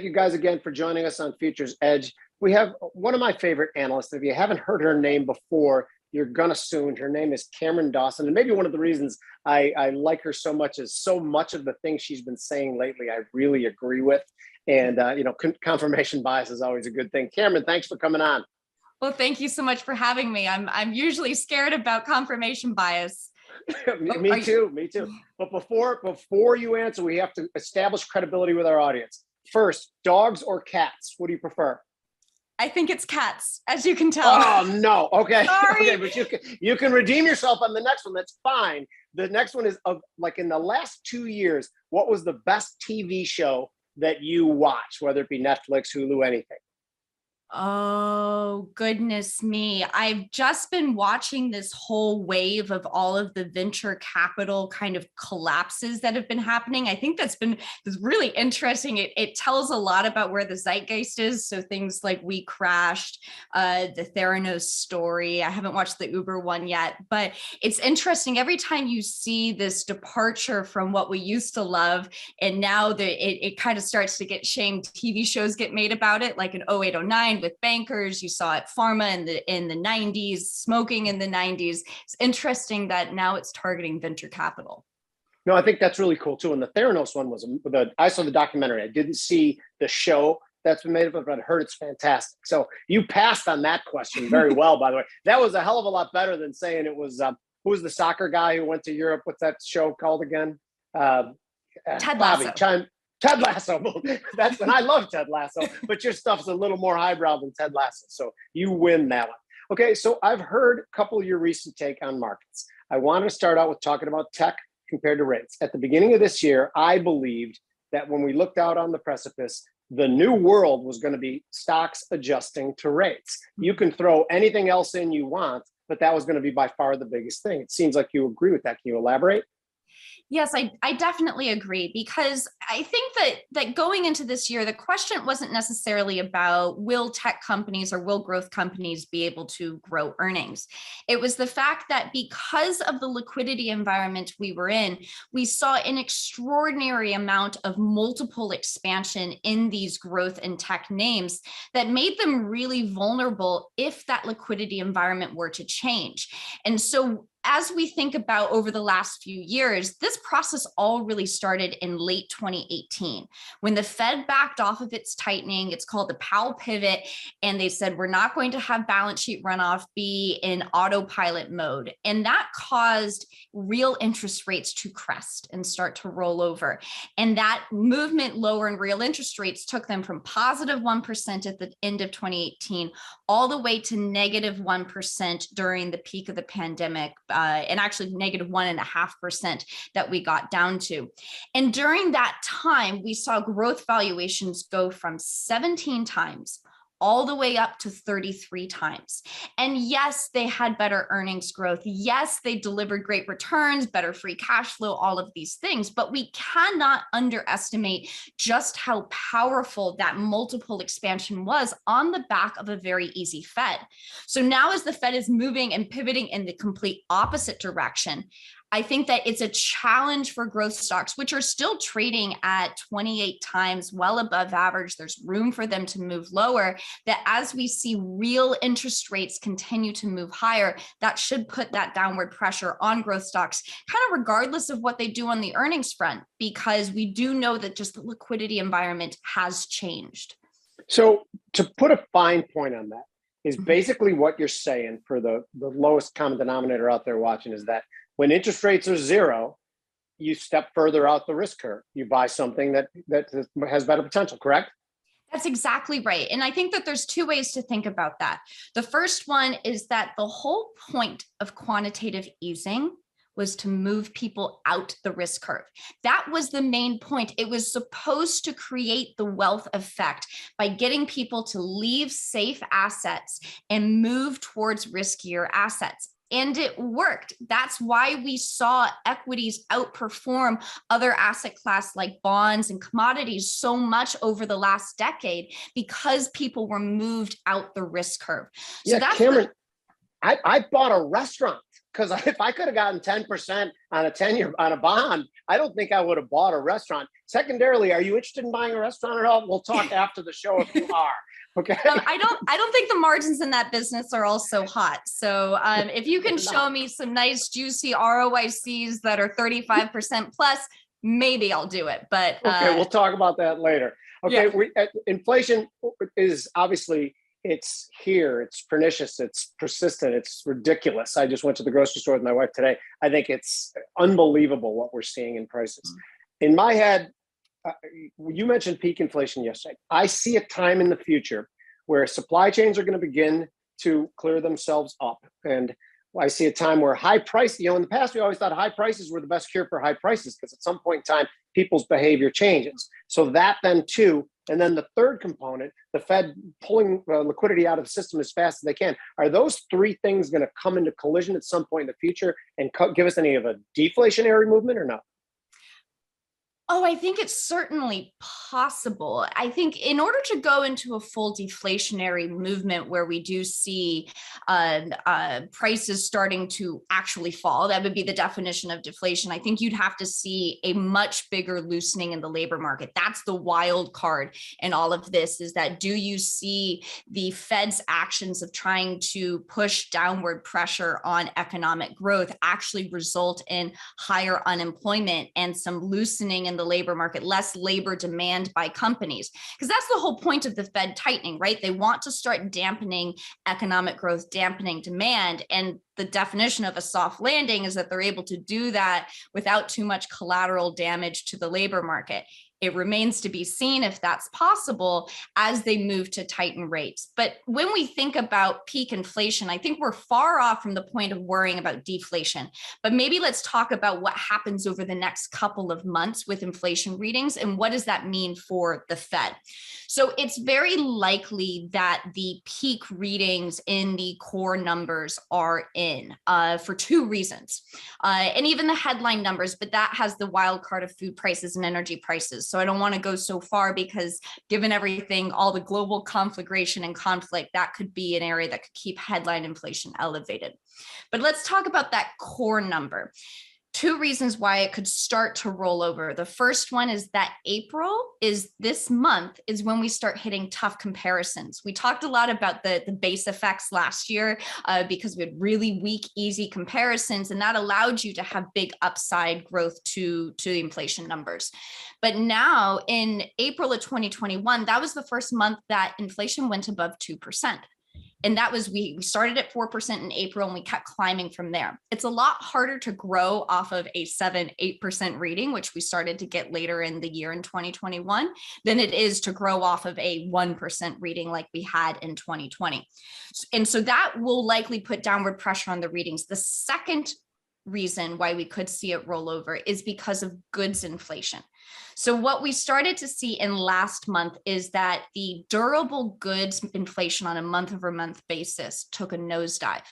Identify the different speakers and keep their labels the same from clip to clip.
Speaker 1: you guys again for joining us on Futures Edge. We have one of my favorite analysts. If you haven't heard her name before, you're gonna soon. Her name is Cameron Dawson. And maybe one of the reasons I like her so much is so much of the things she's been saying lately, I really agree with. And, confirmation bias is always a good thing. Cameron, thanks for coming on.
Speaker 2: Well, thank you so much for having me. I'm usually scared about confirmation bias.
Speaker 1: me too. But before you answer, we have to establish credibility with our audience. First, dogs or cats? What do you prefer?
Speaker 2: I think it's cats, as you can tell.
Speaker 1: Oh no. Okay.
Speaker 2: Sorry.
Speaker 1: Okay, but you can redeem yourself on the next one. That's fine. The next one is like in the last 2 years, what was the best TV show that you watched, whether it be Netflix, Hulu, anything?
Speaker 2: Oh, goodness me. I've just been watching this whole wave of all of the venture capital kind of collapses that have been happening. I think that's really interesting. It tells a lot about where the zeitgeist is. So things like We Crashed, the Theranos story. I haven't watched the Uber one yet, but it's interesting. Every time you see this departure from what we used to love, and now it kind of starts to get shamed. TV shows get made about it, like in 0809 with bankers. You saw it pharma in the 90s, smoking in the 90s. It's interesting that now it's targeting venture capital.
Speaker 1: No, I think that's really cool too. And the Theranos one was I saw the documentary. I didn't see the show that's been made of it, but I heard it's fantastic. So you passed on that question very well, by the way. That was a hell of a lot better than saying it was who was the soccer guy who went to Europe? What's that show called again?
Speaker 2: Ted Lasso.
Speaker 1: Ted Lasso. That's when I love Ted Lasso, but your stuff's a little more highbrow than Ted Lasso. So you win that one. Okay, so I've heard a couple of your recent take on markets. I want to start out with talking about tech compared to rates. At the beginning of this year, I believed that when we looked out on the precipice, the new world was going to be stocks adjusting to rates. You can throw anything else in you want, but that was going to be by far the biggest thing. It seems like you agree with that. Can you elaborate?
Speaker 2: Yes, I definitely agree, because I think that going into this year, the question wasn't necessarily about will tech companies or will growth companies be able to grow earnings. It was the fact that because of the liquidity environment we were in, we saw an extraordinary amount of multiple expansion in these growth and tech names that made them really vulnerable if that liquidity environment were to change. And so as we think about over the last few years, this process all really started in late 2018 when the Fed backed off of its tightening. It's called the Powell pivot. And they said, we're not going to have balance sheet runoff be in autopilot mode. And that caused real interest rates to crest and start to roll over. And that movement lower in real interest rates took them from positive 1% at the end of 2018 all the way to negative 1% during the peak of the pandemic. And actually negative 1.5% that we got down to. And during that time, we saw growth valuations go from 17 times all the way up to 33 times. And yes, they had better earnings growth. Yes, they delivered great returns, better free cash flow, all of these things, but we cannot underestimate just how powerful that multiple expansion was on the back of a very easy Fed. So now as the Fed is moving and pivoting in the complete opposite direction, I think that it's a challenge for growth stocks, which are still trading at 28 times, well above average. There's room for them to move lower, that as we see real interest rates continue to move higher, that should put that downward pressure on growth stocks, kind of regardless of what they do on the earnings front, because we do know that just the liquidity environment has changed.
Speaker 1: So to put a fine point on that is basically what you're saying for the lowest common denominator out there watching is that when interest rates are zero, you step further out the risk curve. You buy something that has better potential, correct?
Speaker 2: That's exactly right. And I think that there's two ways to think about that. The first one is that the whole point of quantitative easing was to move people out the risk curve. That was the main point. It was supposed to create the wealth effect by getting people to leave safe assets and move towards riskier assets. And it worked. That's why we saw equities outperform other asset class like bonds and commodities so much over the last decade, because people were moved out the risk curve. So
Speaker 1: yeah, Cameron, I bought a restaurant because if I could have gotten 10% on a 10-year on a bond, I don't think I would have bought a restaurant. Secondarily, are you interested in buying a restaurant at all? We'll talk after the show if you are. Okay.
Speaker 2: I don't think the margins in that business are all so hot. So if you can show me some nice juicy ROICs that are 35% plus, maybe I'll do it. But
Speaker 1: okay, we'll talk about that later. Okay,
Speaker 2: yeah.
Speaker 1: Inflation is obviously, it's here, it's pernicious, it's persistent, it's ridiculous. I just went to the grocery store with my wife today. I think it's unbelievable what we're seeing in prices. In my head, you mentioned peak inflation yesterday. I see a time in the future where supply chains are going to begin to clear themselves up. And I see a time where high price, in the past, we always thought high prices were the best cure for high prices because at some point in time, people's behavior changes. So that then too, and then the third component, the Fed pulling liquidity out of the system as fast as they can. Are those three things going to come into collision at some point in the future and give us any of a deflationary movement or not?
Speaker 2: Oh, I think it's certainly possible. I think in order to go into a full deflationary movement where we do see prices starting to actually fall, that would be the definition of deflation. I think you'd have to see a much bigger loosening in the labor market. That's the wild card in all of this, is that do you see the Fed's actions of trying to push downward pressure on economic growth actually result in higher unemployment and some loosening in the labor market, less labor demand by companies? Because that's the whole point of the Fed tightening, right? They want to start dampening economic growth, dampening demand. And the definition of a soft landing is that they're able to do that without too much collateral damage to the labor market. It remains to be seen if that's possible as they move to tighten rates. But when we think about peak inflation, I think we're far off from the point of worrying about deflation. But maybe let's talk about what happens over the next couple of months with inflation readings and what does that mean for the Fed. So it's very likely that the peak readings in the core numbers are in for two reasons. And even the headline numbers, but that has the wild card of food prices and energy prices. So I don't want to go so far because given everything, all the global conflagration and conflict, that could be an area that could keep headline inflation elevated. But let's talk about that core number. Two reasons why it could start to roll over. The first one is that April is this month is when we start hitting tough comparisons. We talked a lot about the base effects last year because we had really weak, easy comparisons, and that allowed you to have big upside growth to the inflation numbers. But now in April of 2021, that was the first month that inflation went above 2%. And that was, we started at 4% in April and we kept climbing from there. It's a lot harder to grow off of a 7-8% reading, which we started to get later in the year in 2021, than it is to grow off of a 1% reading like we had in 2020. And so that will likely put downward pressure on the readings. The second reason why we could see it roll over is because of goods inflation. So what we started to see in last month is that the durable goods inflation on a month-over-month basis took a nosedive.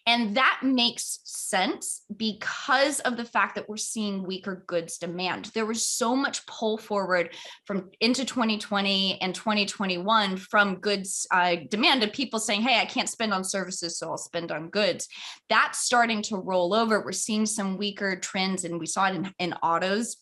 Speaker 2: And that makes sense because of the fact that we're seeing weaker goods demand. There was so much pull forward from into 2020 and 2021 from goods demand, of people saying, hey, I can't spend on services, so I'll spend on goods. That's starting to roll over. We're seeing some weaker trends, and we saw it in autos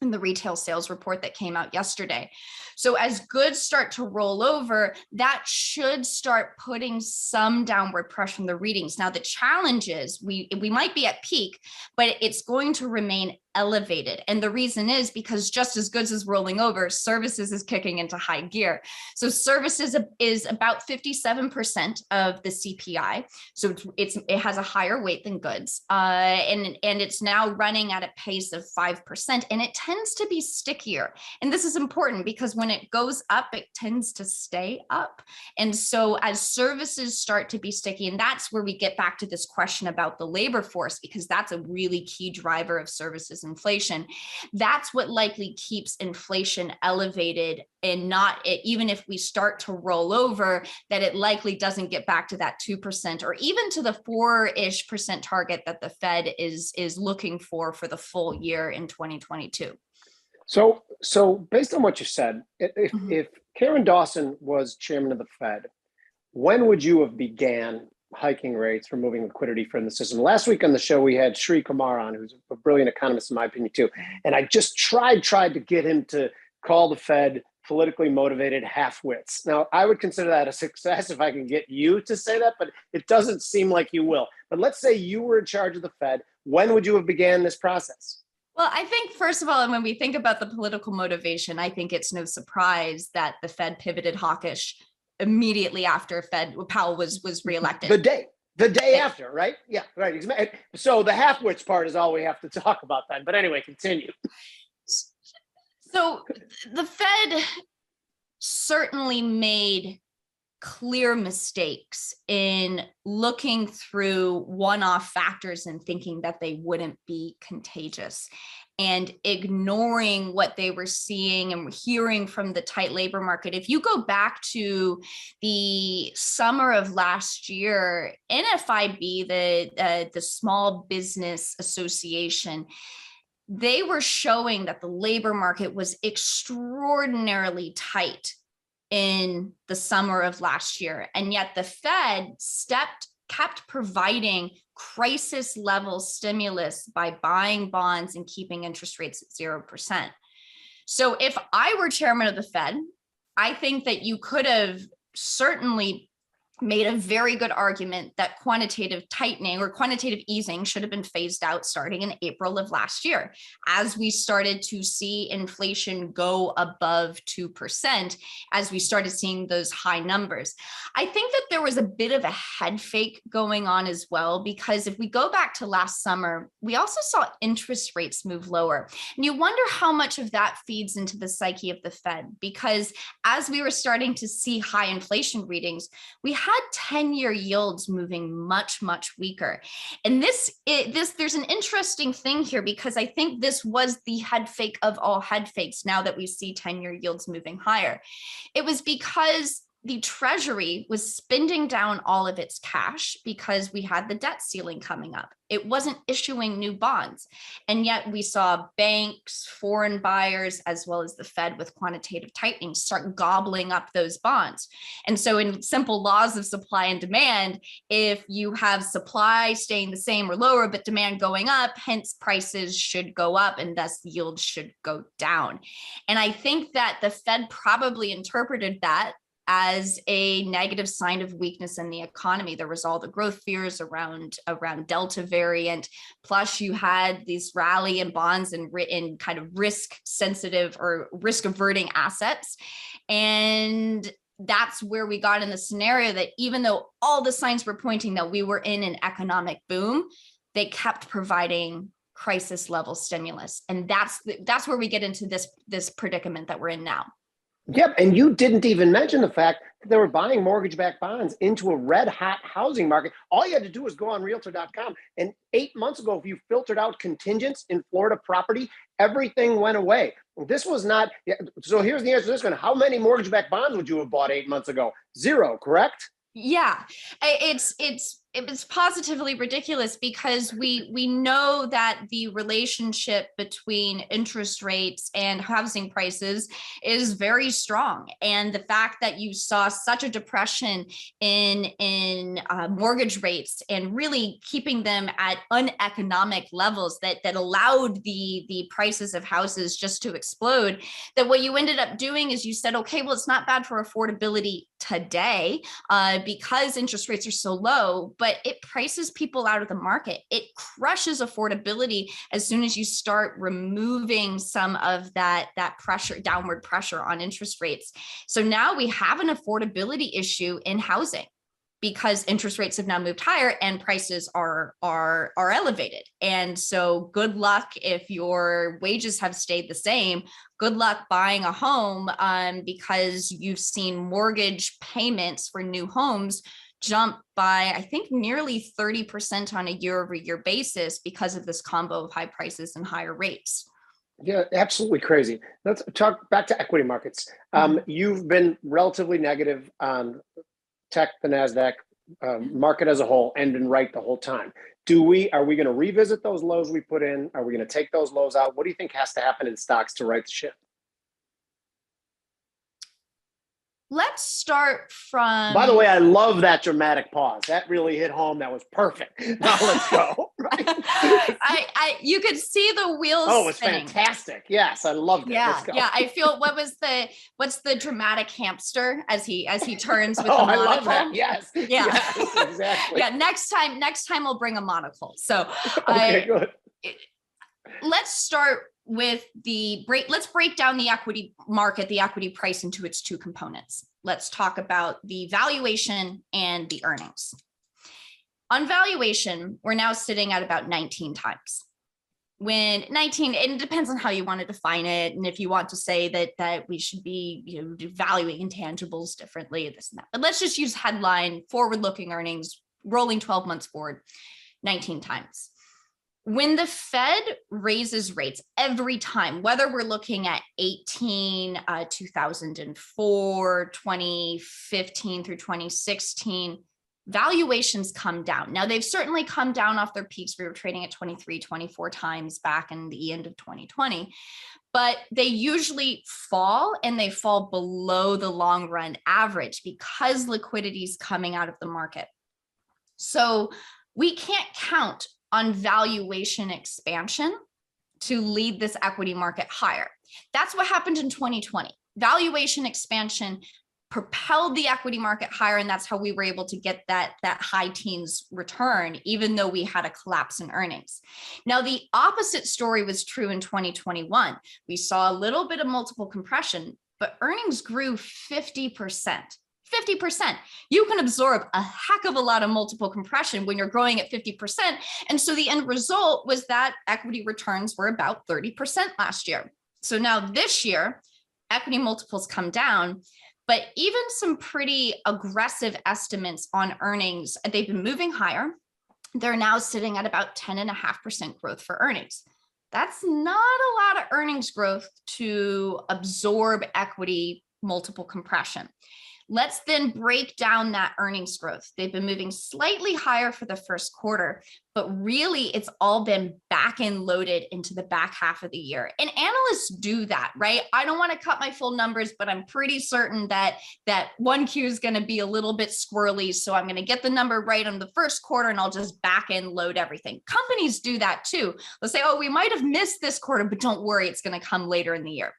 Speaker 2: in the retail sales report that came out yesterday. So as goods start to roll over, that should start putting some downward pressure on the readings. Now, the challenge is we might be at peak, but it's going to remain elevated. And the reason is because just as goods is rolling over, services is kicking into high gear. So services is about 57% of the CPI. So it has a higher weight than goods. And it's now running at a pace of 5%. And it tends to be stickier. And this is important because when it goes up, it tends to stay up. And so as services start to be sticky, and that's where we get back to this question about the labor force, because that's a really key driver of services inflation. That's what likely keeps inflation elevated, and not even if we start to roll over, that it likely doesn't get back to that 2% or even to the 4-ish% target that the Fed is looking for the full year in 2022.
Speaker 1: So based on what you said, if Karen Dawson was chairman of the Fed, when would you have began hiking rates, removing liquidity from the system. Last week on the show, we had Sri Kumar on, who's a brilliant economist in my opinion too. And I just tried to get him to call the Fed politically motivated half-wits. Now, I would consider that a success if I can get you to say that, but it doesn't seem like you will. But let's say you were in charge of the Fed. When would you have began this process?
Speaker 2: Well, I think, first of all, when we think about the political motivation, I think it's no surprise that the Fed pivoted hawkish immediately after Powell was reelected.
Speaker 1: The day after, right? Yeah, right. So the half-wits part is all we have to talk about then. But anyway, continue.
Speaker 2: So the Fed certainly made clear mistakes in looking through one-off factors and thinking that they wouldn't be contagious, and ignoring what they were seeing and hearing from the tight labor market. If you go back to the summer of last year, NFIB, the Small Business Association, they were showing that the labor market was extraordinarily tight in the summer of last year. And yet the Fed kept providing crisis level stimulus by buying bonds and keeping interest rates at 0%. So if I were chairman of the Fed, I think that you could have certainly made a very good argument that quantitative tightening or quantitative easing should have been phased out starting in April of last year, as we started to see inflation go above 2%, as we started seeing those high numbers. I think that there was a bit of a head fake going on as well, because if we go back to last summer, we also saw interest rates move lower. And you wonder how much of that feeds into the psyche of the Fed, because as we were starting to see high inflation readings, we had 10-year yields moving much, much weaker. And there's an interesting thing here, because I think this was the head fake of all head fakes now that we see 10-year yields moving higher. It was because the Treasury was spending down all of its cash because we had the debt ceiling coming up. It wasn't issuing new bonds. And yet we saw banks, foreign buyers, as well as the Fed with quantitative tightening start gobbling up those bonds. And so in simple laws of supply and demand, if you have supply staying the same or lower, but demand going up, hence prices should go up and thus yields should go down. And I think that the Fed probably interpreted that as a negative sign of weakness in the economy. There was all the growth fears around Delta variant. Plus you had these rally in bonds and in kind of risk sensitive or risk averting assets. And that's where we got in the scenario that even though all the signs were pointing that we were in an economic boom, they kept providing crisis level stimulus. And that's where we get into this predicament that we're in now.
Speaker 1: Yep, and you didn't even mention the fact that they were buying mortgage-backed bonds into a red-hot housing market. All you had to do was go on Realtor.com, and 8 months ago, if you filtered out contingents in Florida property, everything went away. This was not. So here's the answer to this one: how many mortgage-backed bonds would you have bought 8 months ago? Zero, correct?
Speaker 2: Yeah, it's positively ridiculous, because we know that the relationship between interest rates and housing prices is very strong, and the fact that you saw such a depression in mortgage rates and really keeping them at uneconomic levels that allowed the prices of houses just to explode, that what you ended up doing is you said, okay, well, it's not bad for affordability today because interest rates are so low, but it prices people out of the market. It crushes affordability as soon as you start removing some of that pressure, downward pressure on interest rates. So now we have an affordability issue in housing, because interest rates have now moved higher and prices are elevated. And so good luck if your wages have stayed the same. Good luck buying a home, because you've seen mortgage payments for new homes jump by, I think, nearly 30% on a year-over-year basis because of this combo of high prices and higher rates.
Speaker 1: Yeah, absolutely crazy. Let's talk back to equity markets. You've been relatively negative on tech, the NASDAQ market as a whole, and been right the whole time. Are we going to revisit those lows we put in? Are we going to take those lows out? What do you think has to happen in stocks to right the ship?
Speaker 2: Let's start from.
Speaker 1: By the way, I love that dramatic pause. That really hit home. That was perfect. Now let's go. Right?
Speaker 2: You could see the wheels.
Speaker 1: Oh, it's
Speaker 2: spinning.
Speaker 1: fantastic. Yes, I loved it.
Speaker 2: Yeah,
Speaker 1: Let's go.
Speaker 2: yeah. I feel what's the dramatic hamster as he turns with
Speaker 1: oh,
Speaker 2: the monocle?
Speaker 1: I love that. Yes.
Speaker 2: Yeah.
Speaker 1: Yes, exactly.
Speaker 2: Yeah. Next time we'll bring a monocle. So
Speaker 1: okay, good.
Speaker 2: Let's start with let's break down the equity market, the equity price into its two components. Let's talk about the valuation and the earnings. On valuation, we're now sitting at about 19 times. When 19, it depends on how you want to define it. And if you want to say that we should be, valuing intangibles differently, this and that. But let's just use headline, forward-looking earnings, rolling 12 months forward, 19 times. When the Fed raises rates every time, whether we're looking at 2004, 2015 through 2016, valuations come down. Now, they've certainly come down off their peaks. We were trading at 23, 24 times back in the end of 2020, but they usually fall, and they fall below the long run average because liquidity is coming out of the market. So we can't count on valuation expansion to lead this equity market higher. That's what happened in 2020. Valuation expansion propelled the equity market higher, and that's how we were able to get that high teens return, even though we had a collapse in earnings. Now, the opposite story was true in 2021. We saw a little bit of multiple compression, but earnings grew 50%. 50%. You can absorb a heck of a lot of multiple compression when you're growing at 50%. And so the end result was that equity returns were about 30% last year. So now this year, equity multiples come down, but even some pretty aggressive estimates on earnings, they've been moving higher. They're now sitting at about 10.5% growth for earnings. That's not a lot of earnings growth to absorb equity multiple compression. Let's then break down that earnings growth. They've been moving slightly higher for the first quarter, but really it's all been back end loaded into the back half of the year. And analysts do that, right? I don't want to cut my full numbers, but I'm pretty certain that 1Q is going to be a little bit squirrely. So I'm going to get the number right on the first quarter, and I'll just back end load everything. Companies do that too. They'll say, oh, we might have missed this quarter, but don't worry, it's going to come later in the year.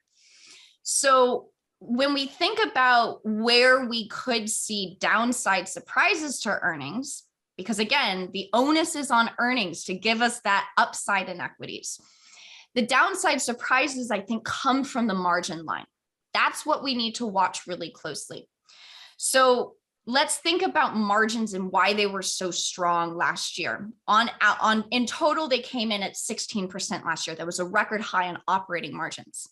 Speaker 2: So when we think about where we could see downside surprises to earnings, because again, the onus is on earnings to give us that upside in equities. The downside surprises, I think, come from the margin line. That's what we need to watch really closely. So let's think about margins and why they were so strong last year. In total, they came in at 16% last year. That was a record high on operating margins.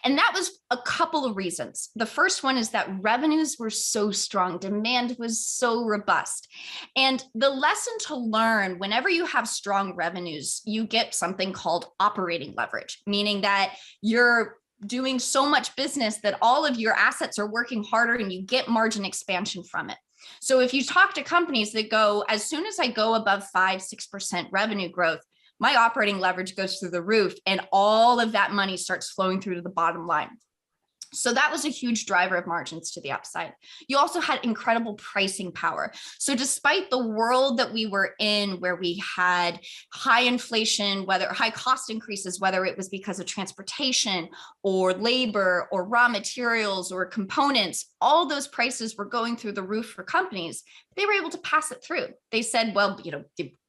Speaker 2: And that was a couple of reasons. The first one is that revenues were so strong, demand was so robust. And the lesson to learn, whenever you have strong revenues, you get something called operating leverage, meaning that you're doing so much business that all of your assets are working harder and you get margin expansion from it. So if you talk to companies that go, as soon as I go above 5-6% revenue growth, my operating leverage goes through the roof, and all of that money starts flowing through to the bottom line. So that was a huge driver of margins to the upside. You also had incredible pricing power. So despite the world that we were in, where we had high inflation, whether high cost increases, whether it was because of transportation or labor or raw materials or components, all those prices were going through the roof for companies. They were able to pass it through. They said, well,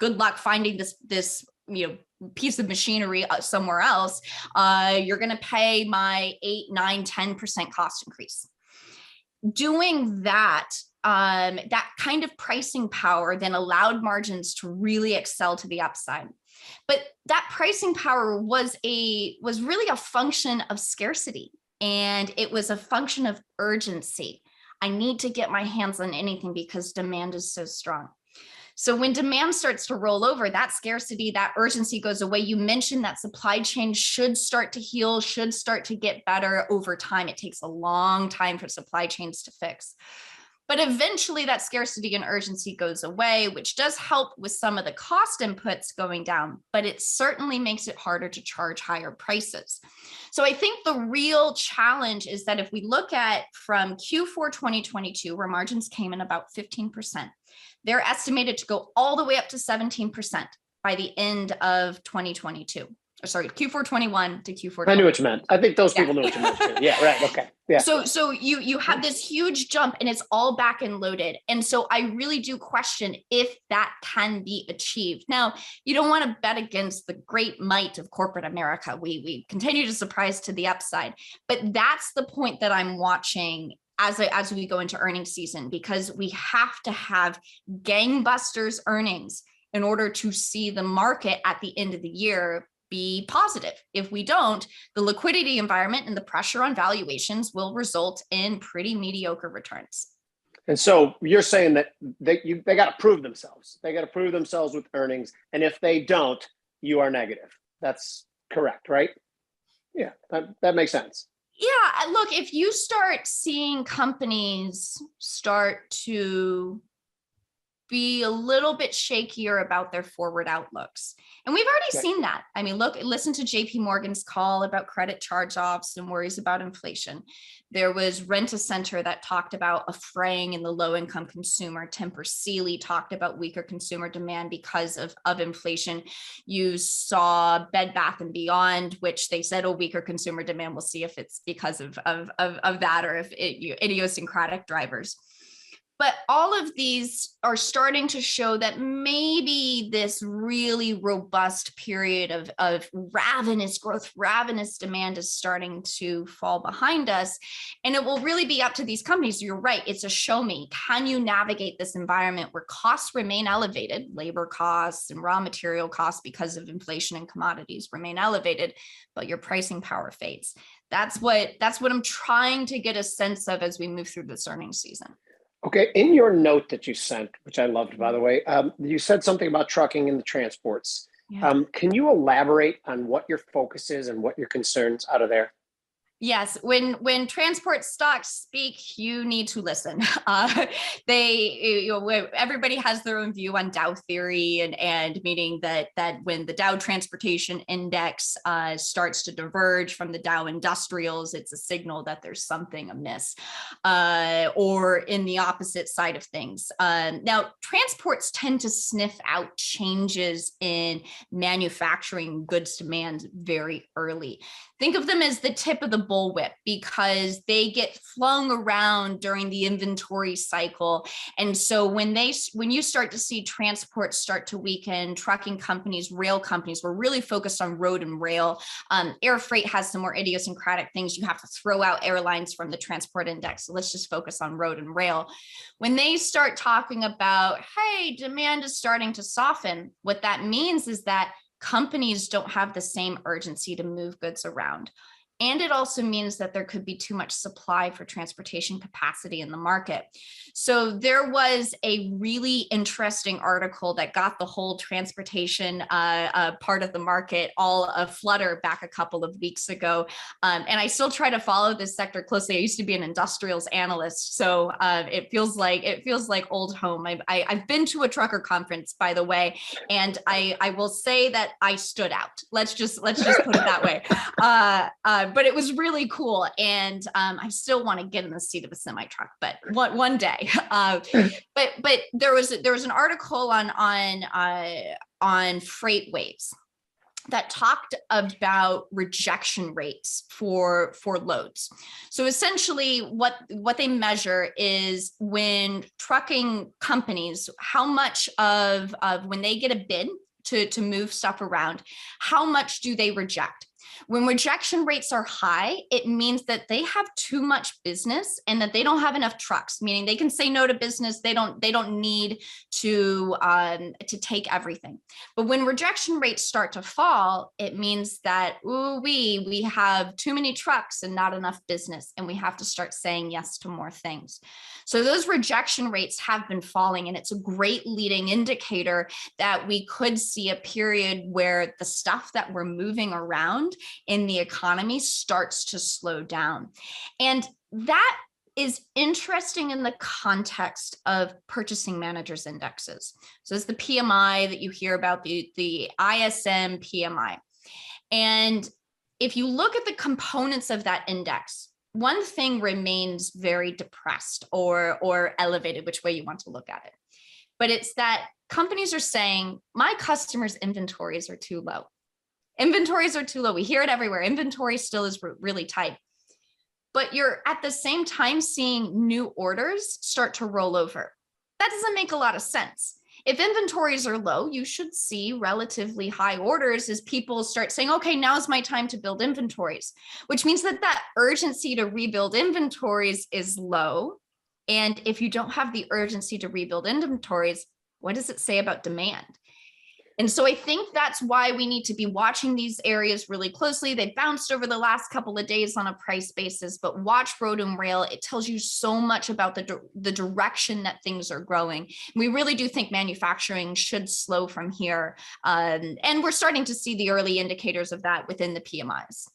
Speaker 2: good luck finding this piece of machinery somewhere else. You're going to pay my 8, 9, 10% cost increase. Doing that, that kind of pricing power then allowed margins to really excel to the upside. But that pricing power was really a function of scarcity, and it was a function of urgency. I need to get my hands on anything because demand is so strong. So when demand starts to roll over, that scarcity, that urgency goes away. You mentioned that supply chain should start to heal, should start to get better over time. It takes a long time for supply chains to fix. But eventually that scarcity and urgency goes away, which does help with some of the cost inputs going down, but it certainly makes it harder to charge higher prices. So I think the real challenge is that if we look at from Q4 2022, where margins came in about 15%, they're estimated to go all the way up to 17% by the end of 2022. Sorry, Q4 21 to Q4 20.
Speaker 1: I knew what you meant. I think those people knew what you meant too. Yeah, right. Okay. Yeah.
Speaker 2: So you have this huge jump and it's all back and loaded. And so I really do question if that can be achieved. Now, you don't want to bet against the great might of corporate America. We continue to surprise to the upside, but that's the point that I'm watching as we go into earnings season, because we have to have gangbusters earnings in order to see the market at the end of the year be positive. If we don't, the liquidity environment and the pressure on valuations will result in pretty mediocre returns.
Speaker 1: And so you're saying that they got to prove themselves. They got to prove themselves with earnings. And if they don't, you are negative. That's correct, right? Yeah, that makes sense.
Speaker 2: Yeah, look, if you start seeing companies start to be a little bit shakier about their forward outlooks. And we've already seen that. I mean, listen to JP Morgan's call about credit charge-offs and worries about inflation. There was Rent-A-Center that talked about a fraying in the low-income consumer. Tempur Sealy talked about weaker consumer demand because of inflation. You saw Bed Bath & Beyond, which they said, weaker consumer demand. We'll see if it's because of that or if idiosyncratic drivers. But all of these are starting to show that maybe this really robust period of ravenous growth, ravenous demand is starting to fall behind us. And it will really be up to these companies. You're right. It's a show me. Can you navigate this environment where costs remain elevated, labor costs and raw material costs because of inflation and commodities remain elevated, but your pricing power fades? That's what I'm trying to get a sense of as we move through this earnings season.
Speaker 1: Okay, in your note that you sent, which I loved, by the way, you said something about trucking and the transports. Yeah. Can you elaborate on what your focus is and what your concerns out of there?
Speaker 2: Yes, when transport stocks speak, you need to listen. Everybody has their own view on Dow theory, and meaning that when the Dow Transportation Index starts to diverge from the Dow Industrials, it's a signal that there's something amiss, or in the opposite side of things. Now, transports tend to sniff out changes in manufacturing goods demand very early. Think of them as the tip of the bullwhip because they get flung around during the inventory cycle. And so when you start to see transport start to weaken, trucking companies, rail companies, we're really focused on road and rail. Air freight has some more idiosyncratic things. You have to throw out airlines from the transport index. So let's just focus on road and rail. When they start talking about, hey, demand is starting to soften, what that means is that companies don't have the same urgency to move goods around. And it also means that there could be too much supply for transportation capacity in the market. So there was a really interesting article that got the whole transportation part of the market all aflutter back a couple of weeks ago. And I still try to follow this sector closely. I used to be an industrials analyst, so it feels like old home. I've been to a trucker conference, by the way, and I will say that I stood out. Let's just put it that way. But it was really cool, and I still want to get in the seat of a semi truck, but one day. But there was an article on freight waves that talked about rejection rates for loads. So essentially, what they measure is when trucking companies, how much of when they get a bid to move stuff around, how much do they reject? When rejection rates are high, it means that they have too much business and that they don't have enough trucks, meaning they can say no to business. They don't need to take everything. But when rejection rates start to fall, it means that we have too many trucks and not enough business, and we have to start saying yes to more things. So those rejection rates have been falling, and it's a great leading indicator that we could see a period where the stuff that we're moving around in the economy starts to slow down. And that is interesting in the context of purchasing managers indexes. So it's the PMI that you hear about, the ISM PMI. And if you look at the components of that index, one thing remains very depressed or elevated, which way you want to look at it. But it's that companies are saying, my customers' inventories are too low. Inventories are too low. We hear it everywhere. Inventory still is really tight. But you're at the same time seeing new orders start to roll over. That doesn't make a lot of sense. If inventories are low, you should see relatively high orders as people start saying, okay, now's my time to build inventories, which means that that urgency to rebuild inventories is low. And if you don't have the urgency to rebuild inventories, what does it say about demand? And so I think that's why we need to be watching these areas really closely. They bounced over the last couple of days on a price basis, but watch road and rail. It tells you so much about the direction that things are growing. We really do think manufacturing should slow from here. And we're starting to see the early indicators of that within the PMIs.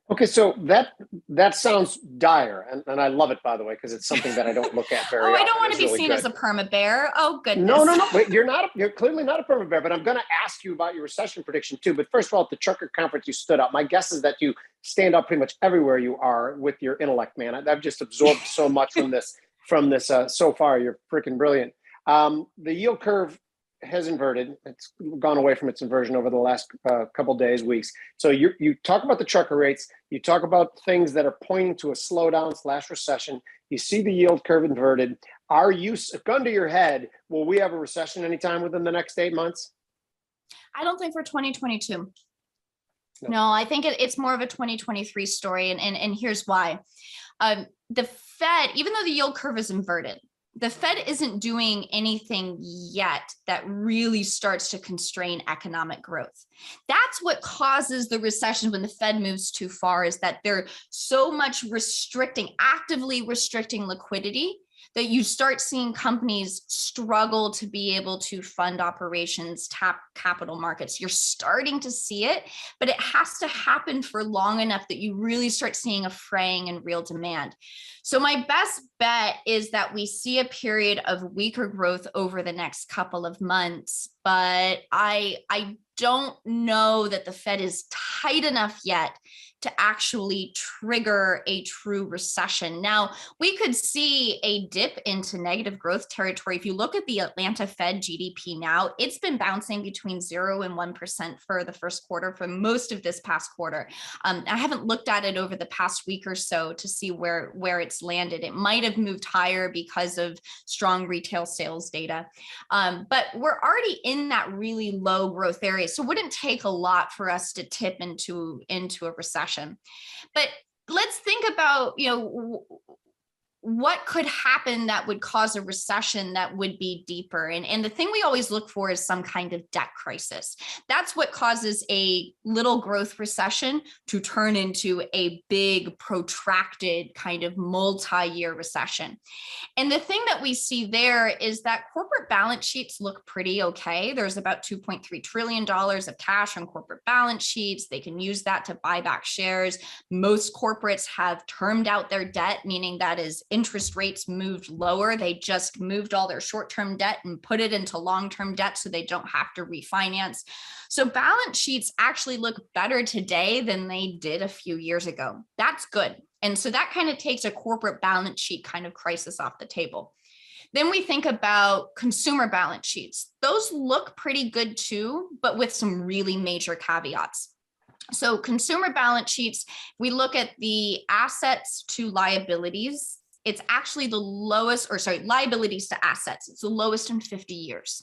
Speaker 1: Okay, so that sounds dire, and I love it, by the way, because it's something that I don't look at very often.
Speaker 2: I don't want to be
Speaker 1: really
Speaker 2: seen
Speaker 1: good.
Speaker 2: as a perma bear. Oh, goodness.
Speaker 1: No. Wait, you're clearly not a perma bear, but I'm going to ask you about your recession prediction too. But first of all, at the Trucker Conference, you stood up. My guess is that you stand up pretty much everywhere you are with your intellect, man. I've just absorbed so much from this so far. You're freaking brilliant. The yield curve has inverted. It's gone away from its inversion over the last couple days, weeks. So you talk about the trucker rates. You talk about things that are pointing to a slowdown / recession. You see the yield curve inverted. Are you, gun to your head, will we have a recession anytime within the next 8 months?
Speaker 2: I don't think for 2022. No, I think it's more of a 2023 story. And here's why. The Fed, even though the yield curve is inverted, the Fed isn't doing anything yet that really starts to constrain economic growth. That's what causes the recession when the Fed moves too far, is that they're so much actively restricting liquidity, that you start seeing companies struggle to be able to fund operations, tap capital markets. You're starting to see it, but it has to happen for long enough that you really start seeing a fraying in real demand. So my best bet is that we see a period of weaker growth over the next couple of months, but I don't know that the Fed is tight enough yet to actually trigger a true recession. Now, we could see a dip into negative growth territory. If you look at the Atlanta Fed GDP now, it's been bouncing between 0 and 1% for the first quarter for most of this past quarter. I haven't looked at it over the past week or so to see where it's landed. It might have moved higher because of strong retail sales data. But we're already in that really low growth area. So it wouldn't take a lot for us to tip into a recession. But let's think about, what could happen that would cause a recession that would be deeper. And the thing we always look for is some kind of debt crisis. That's what causes a little growth recession to turn into a big, protracted kind of multi-year recession. And the thing that we see there is that corporate balance sheets look pretty okay. There's about $2.3 trillion of cash on corporate balance sheets. They can use that to buy back shares. Most corporates have termed out their debt, meaning that is interest rates moved lower. They just moved all their short-term debt and put it into long-term debt so they don't have to refinance. So balance sheets actually look better today than they did a few years ago. That's good. And so that kind of takes a corporate balance sheet kind of crisis off the table. Then we think about consumer balance sheets. Those look pretty good too, but with some really major caveats. So consumer balance sheets, we look at the assets to liabilities. It's actually the lowest, liabilities to assets. It's the lowest in 50 years.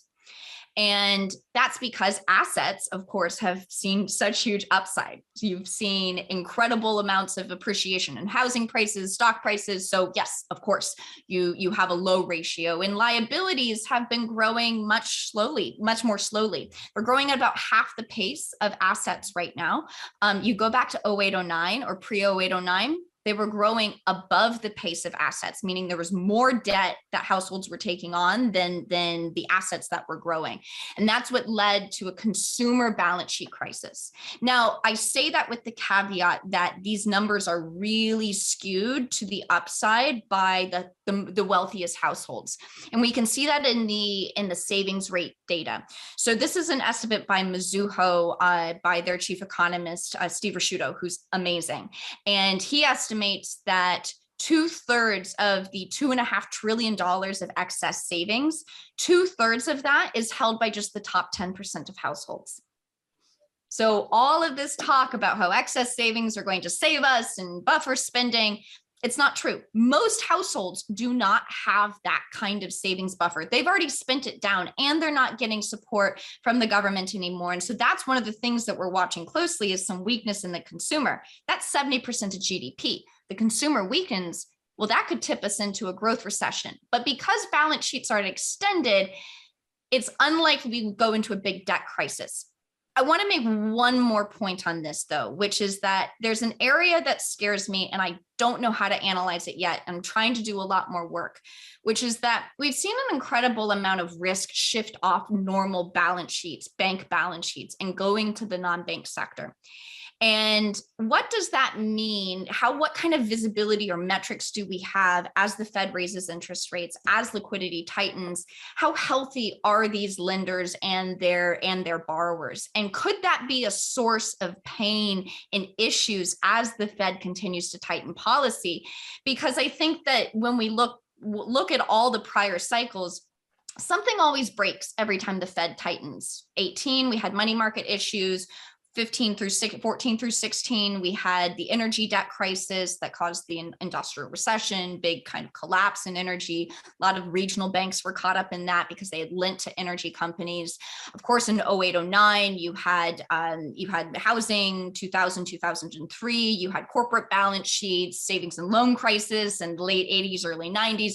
Speaker 2: And that's because assets, of course, have seen such huge upside. So you've seen incredible amounts of appreciation in housing prices, stock prices. So yes, of course, you have a low ratio, and liabilities have been growing much more slowly. We're growing at about half the pace of assets right now. You go back to 0809 or pre 0809, They were growing above the pace of assets, meaning there was more debt that households were taking on than the assets that were growing. And that's what led to a consumer balance sheet crisis. Now, I say that with the caveat that these numbers are really skewed to the upside by the wealthiest households. And we can see that in the savings rate data. So this is an estimate by Mizuho, by their chief economist, Steve Rasciuto, who's amazing. And he estimates that 2/3 of the $2.5 trillion of excess savings, 2/3 of that is held by just the top 10% of households. So all of this talk about how excess savings are going to save us and buffer spending, it's not true. Most households do not have that kind of savings buffer. They've already spent it down and they're not getting support from the government anymore. And so that's one of the things that we're watching closely is some weakness in the consumer. That's 70% of GDP. The consumer weakens, well, that could tip us into a growth recession. But because balance sheets are extended, it's unlikely we go into a big debt crisis. I want to make one more point on this, though, which is that there's an area that scares me, and I don't know how to analyze it yet. I'm trying to do a lot more work, which is that we've seen an incredible amount of risk shift off normal balance sheets, bank balance sheets, and going to the non-bank sector. And what does that mean? What kind of visibility or metrics do we have as the Fed raises interest rates, as liquidity tightens? How healthy are these lenders and their borrowers? And could that be a source of pain and issues as the Fed continues to tighten policy? Because I think that when we look at all the prior cycles, something always breaks every time the Fed tightens. 18, we had money market issues. 14 through 16, we had the energy debt crisis that caused the industrial recession, big kind of collapse in energy. A lot of regional banks were caught up in that because they had lent to energy companies. Of course, in 08, 09, you had housing, 2000, 2003, you had corporate balance sheets, savings and loan crisis, and late 80s, early 90s.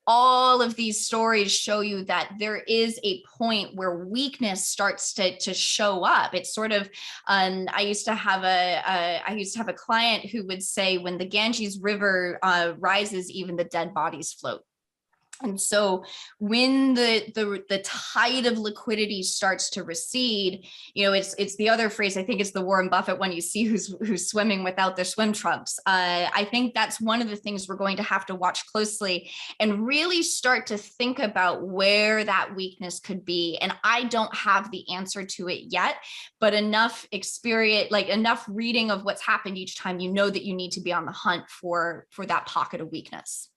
Speaker 2: All of these stories show you that there is a point where weakness starts to show up. It's sort of, I used to have a client who would say, when the Ganges River rises, even the dead bodies float. And so when the tide of liquidity starts to recede, it's the other phrase, I think it's the Warren Buffett one, you see who's swimming without their swim trunks. I think that's one of the things we're going to have to watch closely and really start to think about where that weakness could be. And I don't have the answer to it yet, but enough experience, like enough reading of what's happened each time, that you need to be on the hunt for that pocket of weakness.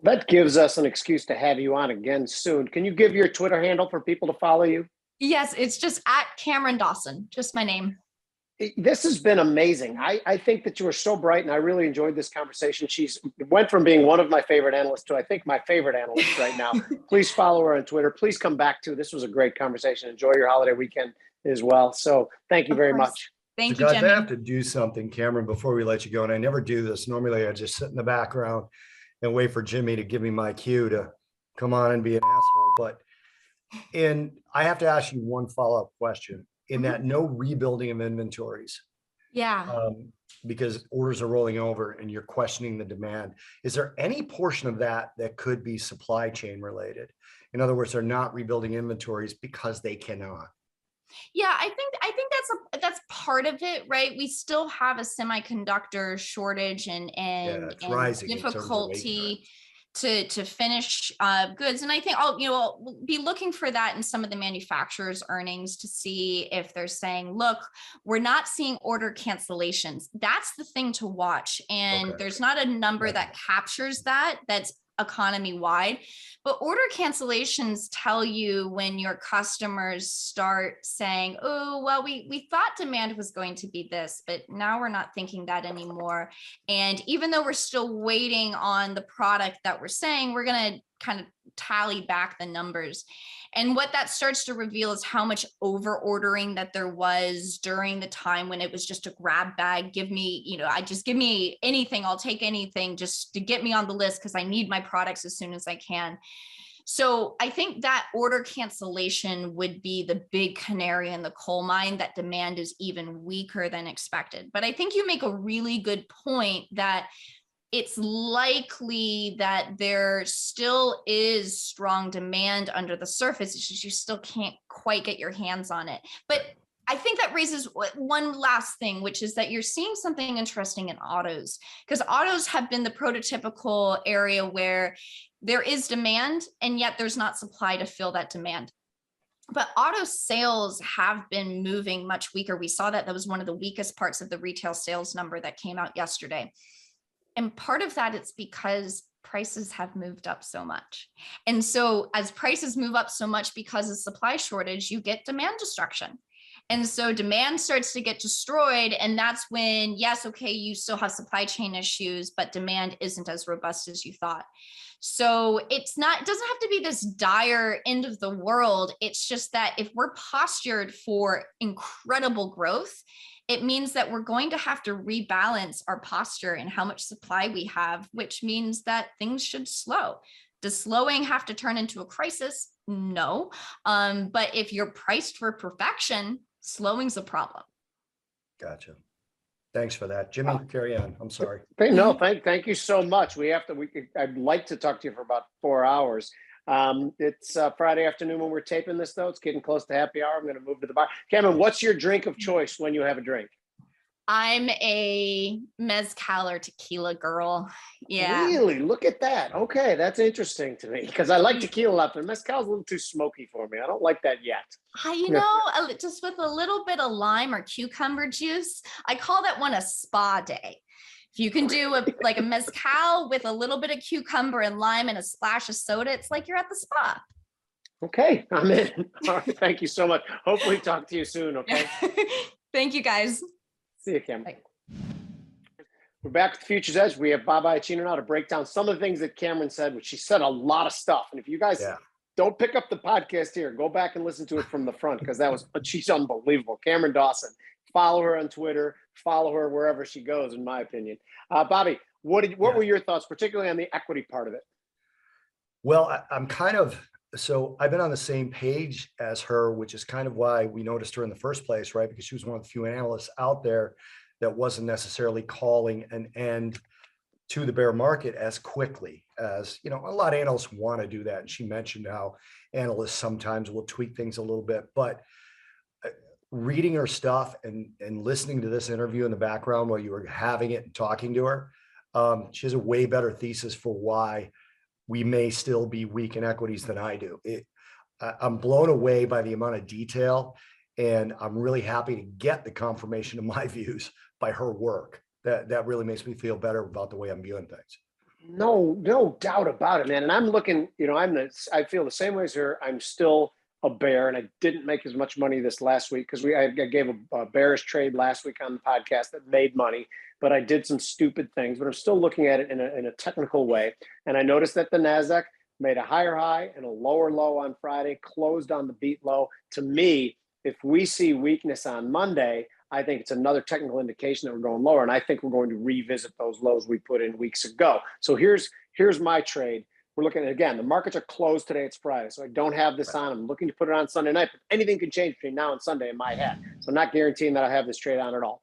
Speaker 1: That gives us an excuse to have you on again soon. Can you give your Twitter handle for people to follow you?
Speaker 2: Yes, it's just at Cameron Dawson, just my name.
Speaker 1: This has been amazing. I think that you were so bright, and I really enjoyed this conversation. She's went from being one of my favorite analysts to, I think, my favorite analyst right now. Please follow her on Twitter. Please come back to. This was a great conversation. Enjoy your holiday weekend as well. So thank you very much.
Speaker 2: Thank
Speaker 3: you,
Speaker 2: Jimmy.
Speaker 3: guys, I have to do something, Cameron, before we let you go. And I never do this. Normally, I just sit in the background and wait for Jimmy to give me my cue to come on and be an asshole. And I have to ask you one follow-up question in that no rebuilding of inventories.
Speaker 2: Yeah.
Speaker 3: Because orders are rolling over and you're questioning the demand. Is there any portion of that could be supply chain related? In other words, they're not rebuilding inventories because they cannot.
Speaker 2: Yeah, I think that's part of it, right? We still have a semiconductor shortage and difficulty to finish goods. And I think we'll be looking for that in some of the manufacturers' earnings to see if they're saying, look, we're not seeing order cancellations. That's the thing to watch. And there's not a number that captures that's economy wide, but order cancellations tell you when your customers start saying, oh, well, we thought demand was going to be this, but now we're not thinking that anymore. And even though we're still waiting on the product that we're saying, we're going to kind of tally back the numbers. And what that starts to reveal is how much over ordering that there was during the time when it was just a grab bag. Give me anything. I'll take anything just to get me on the list because I need my products as soon as I can. So I think that order cancellation would be the big canary in the coal mine, that demand is even weaker than expected. But I think you make a really good point that it's likely that there still is strong demand under the surface. It's just you still can't quite get your hands on it. But I think that raises one last thing, which is that you're seeing something interesting in autos, because autos have been the prototypical area where there is demand and yet there's not supply to fill that demand. But auto sales have been moving much weaker. We saw that was one of the weakest parts of the retail sales number that came out yesterday. And part of that, it's because prices have moved up so much. And so as prices move up so much because of supply shortage, you get demand destruction. And so demand starts to get destroyed. And that's when, yes, okay, you still have supply chain issues, but demand isn't as robust as you thought. So it doesn't have to be this dire end of the world. It's just that if we're postured for incredible growth, it means that we're going to have to rebalance our posture and how much supply we have, which means that things should slow. Does slowing have to turn into a crisis? No. But if you're priced for perfection, slowing's a problem.
Speaker 3: Gotcha. Thanks for that. Jimmy, carry on. I'm sorry.
Speaker 1: No, thank you so much. I'd like to talk to you for about 4 hours. It's Friday afternoon when we're taping this, though. It's getting close to happy hour. I'm going to move to the bar. Cameron, what's your drink of choice when you have a drink?
Speaker 2: I'm a mezcal or tequila girl. Yeah.
Speaker 1: Really? Look at that. Okay, that's interesting to me because I like tequila a lot, but mezcal's a little too smoky for me. I don't like that yet.
Speaker 2: Just with a little bit of lime or cucumber juice, I call that one a spa day. If you can do a mezcal with a little bit of cucumber and lime and a splash of soda, it's like you're at the spa.
Speaker 1: Okay, I'm in. All right, thank you so much. Hopefully talk to you soon, okay?
Speaker 2: Thank you, guys.
Speaker 1: See you, Cameron. We're back with Futures Edge. We have Bob Iacchino now to break down some of the things that Cameron said, which she said a lot of stuff. And if you guys don't pick up the podcast here, go back and listen to it from the front because she's unbelievable. Cameron Dawson. Follow her on Twitter. Follow her wherever she goes, in my opinion. Bobby, what were your thoughts, particularly on the equity part of it?
Speaker 3: Well, so I've been on the same page as her, which is kind of why we noticed her in the first place, right? Because she was one of the few analysts out there that wasn't necessarily calling an end to the bear market as quickly as, a lot of analysts want to do that. And she mentioned how analysts sometimes will tweak things a little bit, but reading her stuff and listening to this interview in the background while you were having it and talking to her, she has a way better thesis for why we may still be weak in equities than I do. I'm blown away by the amount of detail, and I'm really happy to get the confirmation of my views by her work. That really makes me feel better about the way I'm viewing things.
Speaker 1: No doubt about it, man. And I'm looking, I feel the same way as her. I'm still a bear, and I didn't make as much money this last week because I gave a bearish trade last week on the podcast that made money, but I did some stupid things. But I'm still looking at it in a technical way, and I noticed that the Nasdaq made a higher high and a lower low on Friday, closed on the beat low. To me, if we see weakness on Monday, I think it's another technical indication that we're going lower, and I think we're going to revisit those lows we put in weeks ago. So here's my trade. We're looking at, again, the markets are closed today. It's Friday, so I don't have this on. I'm looking to put it on Sunday night, but anything can change between now and Sunday in my head. So I'm not guaranteeing that I have this trade on at all.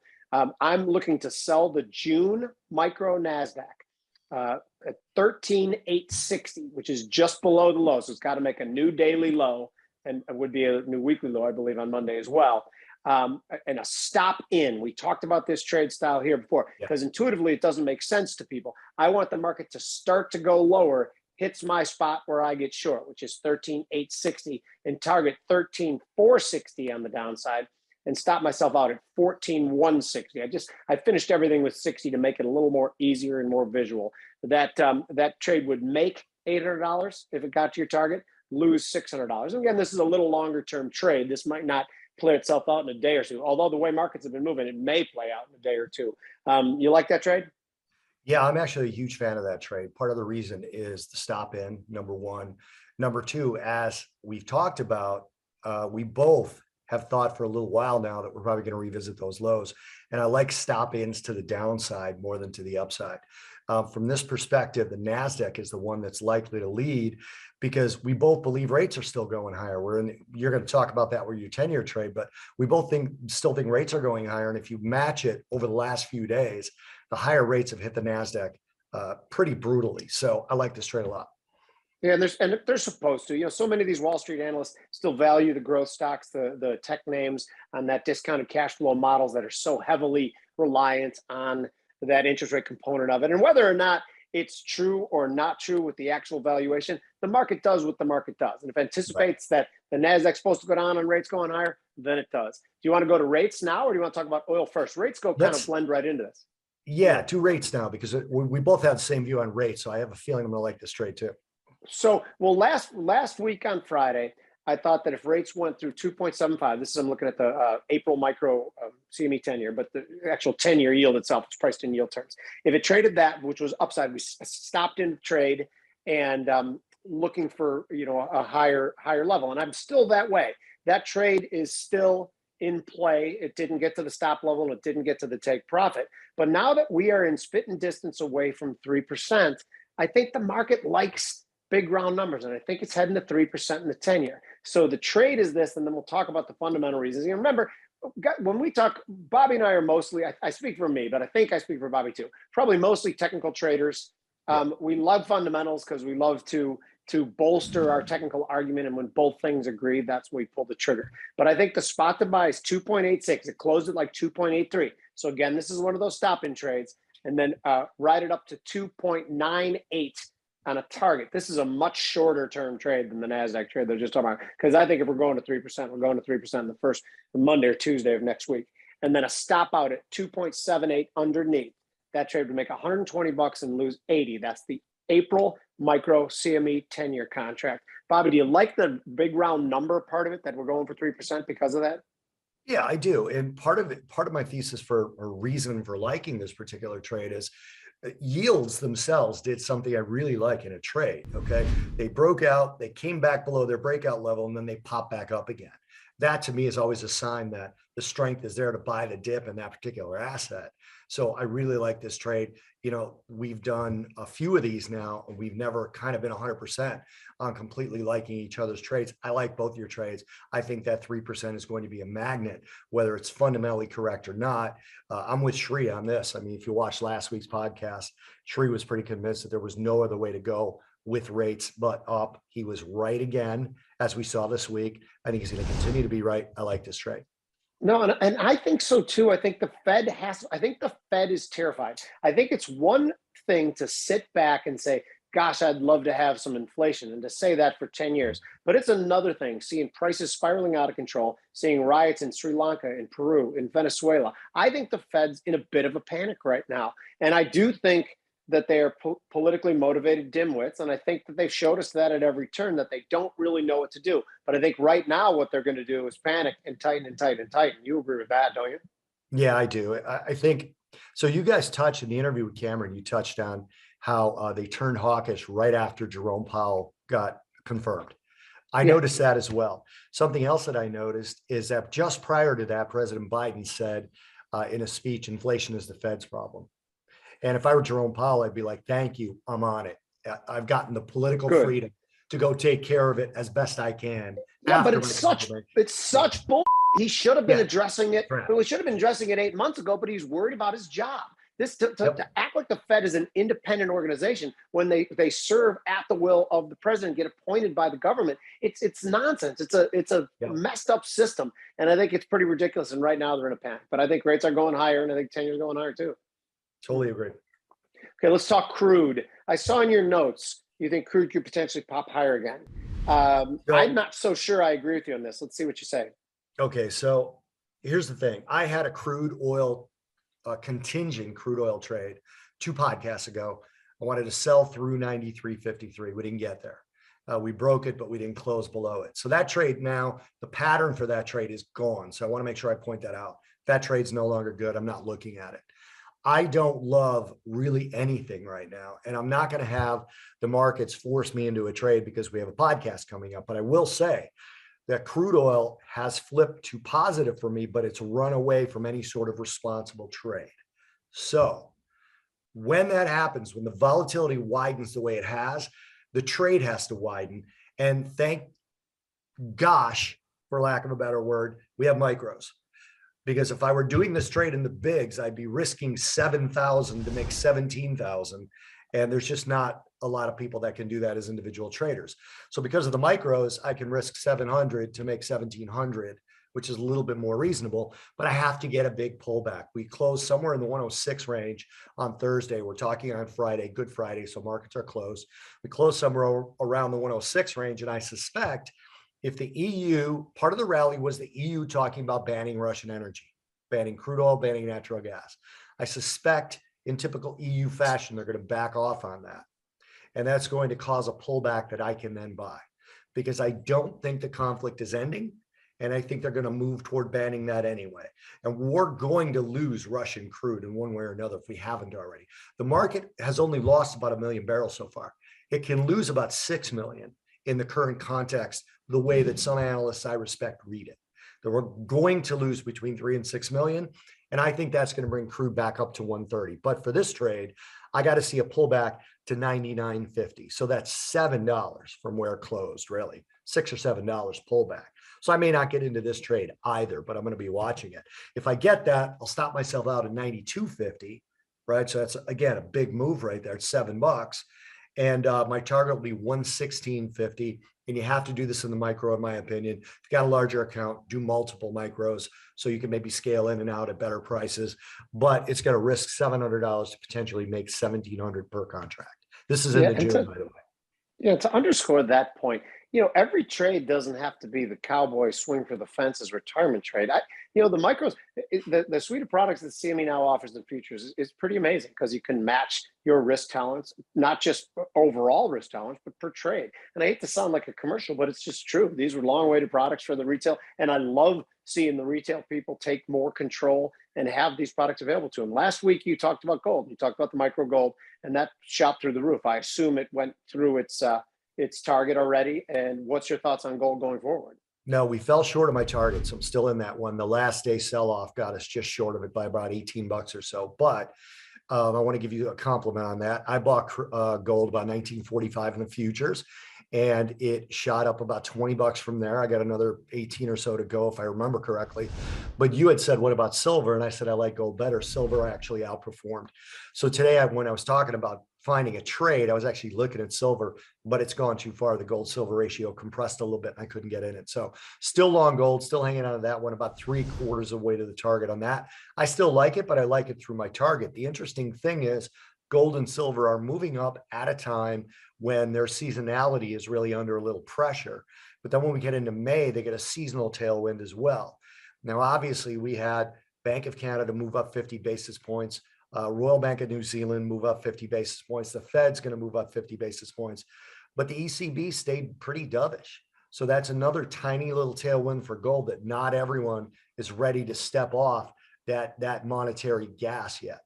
Speaker 1: I'm looking to sell the June micro Nasdaq at 13,860, which is just below the low. So it's got to make a new daily low and would be a new weekly low, I believe, on Monday as well. And a stop in. We talked about this trade style here before because intuitively it doesn't make sense to people. I want the market to start to go lower, hits my spot where I get short, which is 13,860, and target 13,460 on the downside and stop myself out at 14,160. I finished everything with 60 to make it a little more easier and more visual. That trade would make $800 if it got to your target, lose $600. And again, this is a little longer term trade. This might not play itself out in a day or two. Although the way markets have been moving, it may play out in a day or two. You like that trade?
Speaker 3: Yeah, I'm actually a huge fan of that trade. Part of the reason is the stop in, number one. Number two, as we've talked about, we both have thought for a little while now that we're probably going to revisit those lows. And I like stop ins to the downside more than to the upside. From this perspective, the NASDAQ is the one that's likely to lead because we both believe rates are still going higher. You're going to talk about that with your 10-year trade, but we both still think rates are going higher. And if you match it over the last few days, the higher rates have hit the NASDAQ pretty brutally. So I like this trade a lot.
Speaker 1: Yeah, and they're supposed to. So many of these Wall Street analysts still value the growth stocks, the tech names, on that discounted cash flow models that are so heavily reliant on that interest rate component of it. And whether or not it's true or not true with the actual valuation, the market does what the market does. And if it anticipates that the Nasdaq's supposed to go down and rates going higher, then it does. Do you want to go to rates now, or do you want to talk about oil first? Rates kind of blend right into this.
Speaker 3: Yeah, to rates now, because we both had the same view on rates. So I have a feeling I'm going to like this trade too.
Speaker 1: So, well, last week on Friday, I thought that if rates went through 2.75, this is, I'm looking at the April micro CME 10-year, but the actual 10-year yield itself is priced in yield terms. If it traded that, which was upside, we stopped in trade and looking for, a higher level. And I'm still that way. That trade is still in play. It didn't get to the stop level and it didn't get to the take profit. But now that we are in spitting distance away from 3%, I think the market likes big round numbers, and I think it's heading to 3% in the 10-year. So the trade is this, and then we'll talk about the fundamental reasons. Remember, when we talk, Bobby and I are mostly, I speak for me, but I think I speak for Bobby too, probably mostly technical traders. We love fundamentals because we love to bolster our technical argument, and when both things agree, that's when we pull the trigger. But I think the spot to buy is 2.86. It closed at like 2.83. So again, this is one of those stop-in trades, and then ride it up to 2.98 on a target. This is a much shorter term trade than the Nasdaq trade they're just talking about, because I think if we're going to 3%, we're going to 3% the first Monday or Tuesday of next week, and then a stop out at 2.78 underneath. That trade would make $120 and lose 80. That's the April micro CME 10-year contract. Bobby, do you like the big round number part of it, that we're going for 3% because of that?
Speaker 3: Yeah, I do. And part of my thesis for a reason for liking this particular trade is yields themselves did something I really like in a trade. Okay. They broke out, they came back below their breakout level, and then they pop back up again. That to me is always a sign that the strength is there to buy the dip in that particular asset. So I really like this trade. We've done a few of these now, and we've never kind of been 100% on completely liking each other's trades. I like both your trades. I think that 3% is going to be a magnet, whether it's fundamentally correct or not. I'm with Shri on this. I mean, if you watched last week's podcast, Shri was pretty convinced that there was no other way to go with rates but up. He was right again, as we saw this week. I think he's going to continue to be right. I like this trade.
Speaker 1: No, and I think so too. I think the Fed is terrified. I think it's one thing to sit back and say, gosh, I'd love to have some inflation, and to say that for 10 years. But it's another thing seeing prices spiraling out of control, seeing riots in Sri Lanka, in Peru, in Venezuela. I think the Fed's in a bit of a panic right now. And I do think that they are politically motivated dimwits. And I think that they've showed us that at every turn, that they don't really know what to do. But I think right now what they're going to do is panic and tighten and tighten and tighten. You agree with that, don't you?
Speaker 3: Yeah, I do. I think so. You guys touched in the interview with Cameron, you touched on how they turned hawkish right after Jerome Powell got confirmed. I noticed that as well. Something else that I noticed is that just prior to that, President Biden said in a speech, inflation is the Fed's problem. And if I were Jerome Powell, I'd be like, thank you, I'm on it. I've gotten the political freedom to go take care of it as best I can.
Speaker 1: Yeah, but it's such bull. He should have been addressing it. Well, he should have been addressing it 8 months ago, but he's worried about his job. To act like the Fed is an independent organization when they serve at the will of the president, get appointed by the government, it's nonsense. It's a messed up system, and I think it's pretty ridiculous. And right now they're in a panic. But I think rates are going higher, and I think 10 years going higher too.
Speaker 3: Totally agree.
Speaker 1: Okay, let's talk crude. I saw in your notes you think crude could potentially pop higher again. I'm not so sure I agree with you on this. Let's see what you say.
Speaker 3: Okay, so here's the thing. I had a crude oil, contingent crude oil trade 2 podcasts ago. I wanted to sell through 93.53. We didn't get there. We broke it, but we didn't close below it. So that trade now, the pattern for that trade is gone. So I want to make sure I point that out. That trade's no longer good. I'm not looking at it. I don't love really anything right now, and I'm not going to have the markets force me into a trade because we have a podcast coming up. But I will say that crude oil has flipped to positive for me, but it's run away from any sort of responsible trade. So when that happens, when the volatility widens the way it has, the trade has to widen. And thank gosh, for lack of a better word, we have micros. Because if I were doing this trade in the bigs, I'd be risking 7,000 to make 17,000. And there's just not a lot of people that can do that as individual traders. So because of the micros, I can risk 700 to make 1700, which is a little bit more reasonable, but I have to get a big pullback. We closed somewhere in the 106 range on Thursday. We're talking on Friday, Good Friday, so markets are closed. We closed somewhere around the 106 range, and I suspect if the EU, part of the rally was the EU talking about banning Russian energy, banning crude oil, banning natural gas. I suspect in typical EU fashion, they're going to back off on that. And that's going to cause a pullback that I can then buy, because I don't think the conflict is ending. And I think they're going to move toward banning that anyway. And we're going to lose Russian crude in one way or another if we haven't already. The market has only lost about 1 million barrels so far. It can lose about 6 million in the current context, the way that some analysts I respect read it. That we're going to lose between 3 and 6 million. And I think that's going to bring crude back up to 130. But for this trade, I got to see a pullback to 99.50. So that's $7 from where it closed, really. $6 or $7 pullback. So I may not get into this trade either, but I'm going to be watching it. If I get that, I'll stop myself out at 92.50, right? So that's, again, a big move right there. It's $7. And my target will be 116.50. And you have to do this in the micro, in my opinion. If you got a larger account, do multiple micros so you can maybe scale in and out at better prices. But it's going to risk $700 to potentially make $1,700 per contract. This is in the June, by the way.
Speaker 1: Yeah, to underscore that point, every trade doesn't have to be the cowboy swing for the fences retirement trade. The micros, the suite of products that CME now offers in futures is pretty amazing, because you can match your risk tolerance, not just overall risk tolerance, but per trade. And I hate to sound like a commercial, but it's just true. These were long-awaited products for the retail, and I love seeing the retail people take more control and have these products available to them. Last week, you talked about gold. You talked about the micro gold, and that shot through the roof. I assume it went through its target already. And what's your thoughts on gold going forward?
Speaker 3: No, we fell short of my targets. I'm still in that one. The last day sell-off got us just short of it by about $18 or so. But I want to give you a compliment on that. I bought gold about 1945 in the futures, and it shot up about $20 from there. I got another 18 or so to go, if I remember correctly. But you had said, what about silver? And I said, I like gold better. Silver actually outperformed. So today, when I was talking about finding a trade, I was actually looking at silver, but it's gone too far. The gold silver ratio compressed a little bit and I couldn't get in it. So still long gold, still hanging on to that one, about 3/4 of the way to the target on that. I still like it, but I like it through my target. The interesting thing is gold and silver are moving up at a time when their seasonality is really under a little pressure. But then when we get into May, they get a seasonal tailwind as well. Now, obviously we had Bank of Canada move up 50 basis points. Royal Bank of New Zealand move up 50 basis points. The Fed's going to move up 50 basis points, but the ECB stayed pretty dovish. So that's another tiny little tailwind for gold that not everyone is ready to step off that monetary gas yet.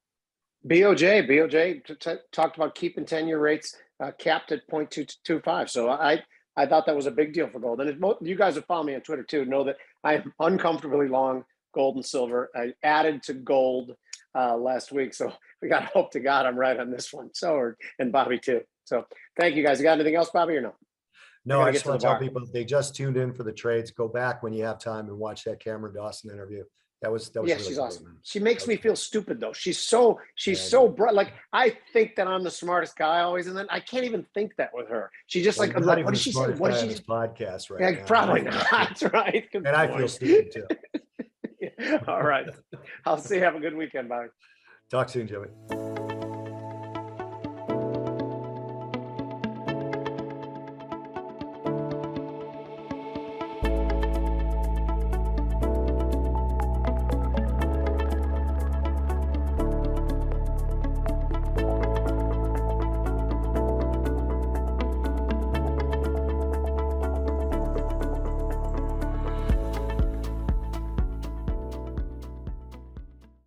Speaker 1: BOJ talked about keeping 10-year rates capped at 0.225. So I thought that was a big deal for gold. And you guys who follow me on Twitter too know that I am uncomfortably long gold and silver. I added to gold last week. So we got to hope to God I'm right on this one. And Bobby too. So thank you guys. You got anything else, Bobby, or no?
Speaker 3: No, I just want to tell people, if they just tuned in for the trades, go back when you have time and watch that Cameron Dawson interview. That was
Speaker 1: yeah,
Speaker 3: really
Speaker 1: she's
Speaker 3: great,
Speaker 1: awesome.
Speaker 3: man.
Speaker 1: She makes me feel stupid though. She's so bright. Like I think that I'm the smartest guy always, and then I can't even think that with her. She just
Speaker 3: Well,
Speaker 1: like,
Speaker 3: what
Speaker 1: did she say? What did she
Speaker 3: this podcast right
Speaker 1: yeah,
Speaker 3: now?
Speaker 1: probably not. That's right. Good
Speaker 3: and I
Speaker 1: point.
Speaker 3: feel stupid too.
Speaker 1: Yeah. All right. I'll see you. Have a good weekend, Bobby.
Speaker 3: Talk soon, Jimmy.